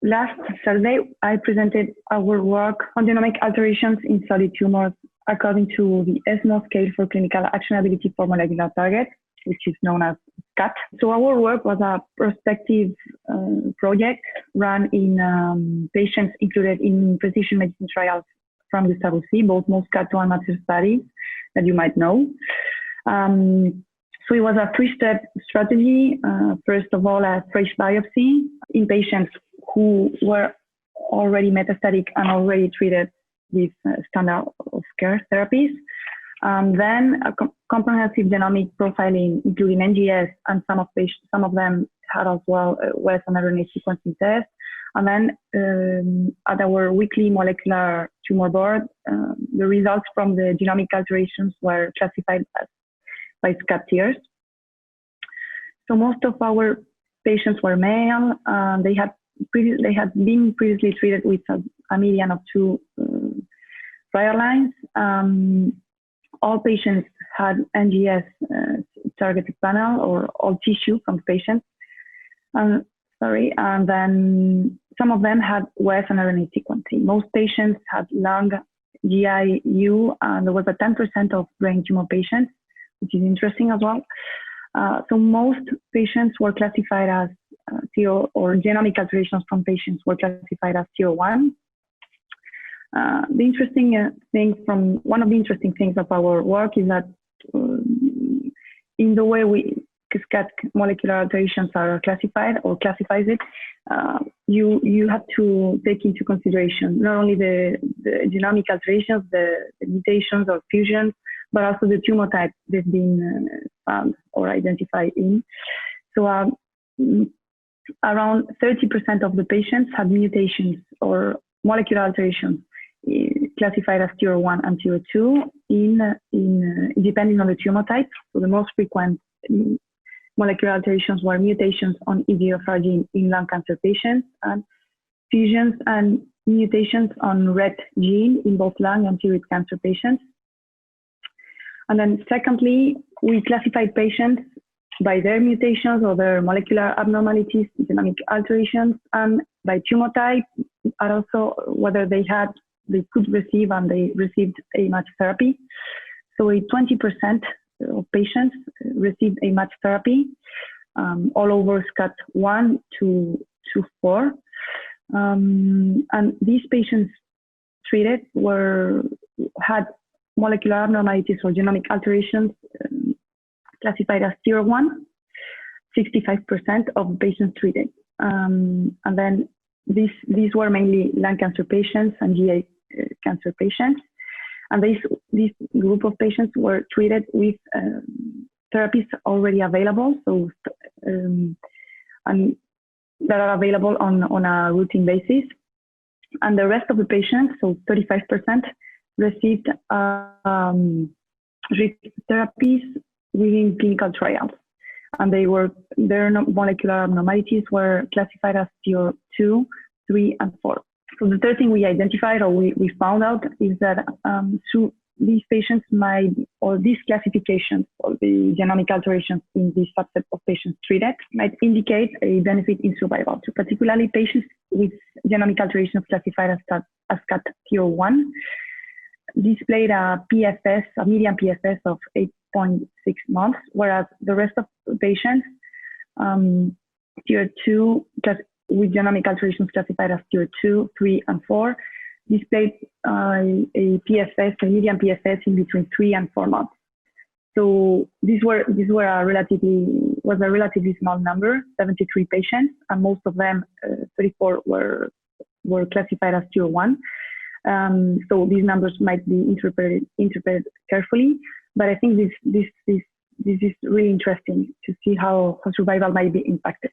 last Saturday, I presented our work on genomic alterations in solid tumors according to the ESMO scale for clinical actionability for molecular targets, which is known as ESCAT. So our work was a prospective project run in patients included in precision medicine trials from Gustave Roussy, both MOSCAT and MATER studies that you might know. So it was a three-step strategy. First of all, a fresh biopsy in patients who were already metastatic and already treated with standard of care therapies. Then a comprehensive genomic profiling, including NGS, and some of them had as well Western RNA sequencing test. And then at our weekly molecular tumor board, the results from the genomic alterations were classified by ESCAT tiers. So most of our patients were male. They had been previously treated with a median of 2 prior lines. All patients had NGS targeted panel or all tissue from patients. And then some of them had Western RNA sequencing. Most patients had lung, GI-U, and there was a 10% of brain tumor patients, which is interesting as well. So most patients were classified as TO, or genomic alterations from patients were classified as TO1. The interesting one of the interesting things of our work is that in the way ESCAT molecular alterations are classified or classifies it, you have to take into consideration not only the genomic alterations, the mutations or fusions, but also the tumor type they've been found or identified in. So around 30% of the patients had mutations or molecular alterations classified as tier 1 and tier 2 depending on the tumor type. So the most frequent molecular alterations were mutations on EGFR gene in lung cancer patients, and fusions and mutations on RET gene in both lung and thyroid cancer patients. And then secondly, we classified patients by their mutations or their molecular abnormalities, genomic alterations, and by tumor type, and also whether they could receive and they received a match therapy. So 20% of patients received a match therapy all over ESCAT 1 to 4. And these patients treated had molecular abnormalities or genomic alterations classified as tier 1, 65% of patients treated. And then these were mainly lung cancer patients and GI cancer patients. And this group of patients were treated with therapies already available, so and that are available on a routine basis. And the rest of the patients, so 35%, received therapies within clinical trials, and their molecular abnormalities were classified as tier 2, 3, and 4. So the third thing we identified or we found out is that through these patients or these classifications or the genomic alterations in this subset of patients treated might indicate a benefit in survival. So particularly patients with genomic alterations classified as ESCAT tier 1 displayed a median PFS of 8.6 months, whereas the rest of the patients, tier 2, with genomic alterations classified as tier 2, 3, and 4, displayed a median PFS in between 3 and 4 months. So these were a relatively small number, 73 patients, and most of them, 34, were classified as tier 1. So these numbers might be interpreted carefully, but I think this is really interesting to see how survival might be impacted.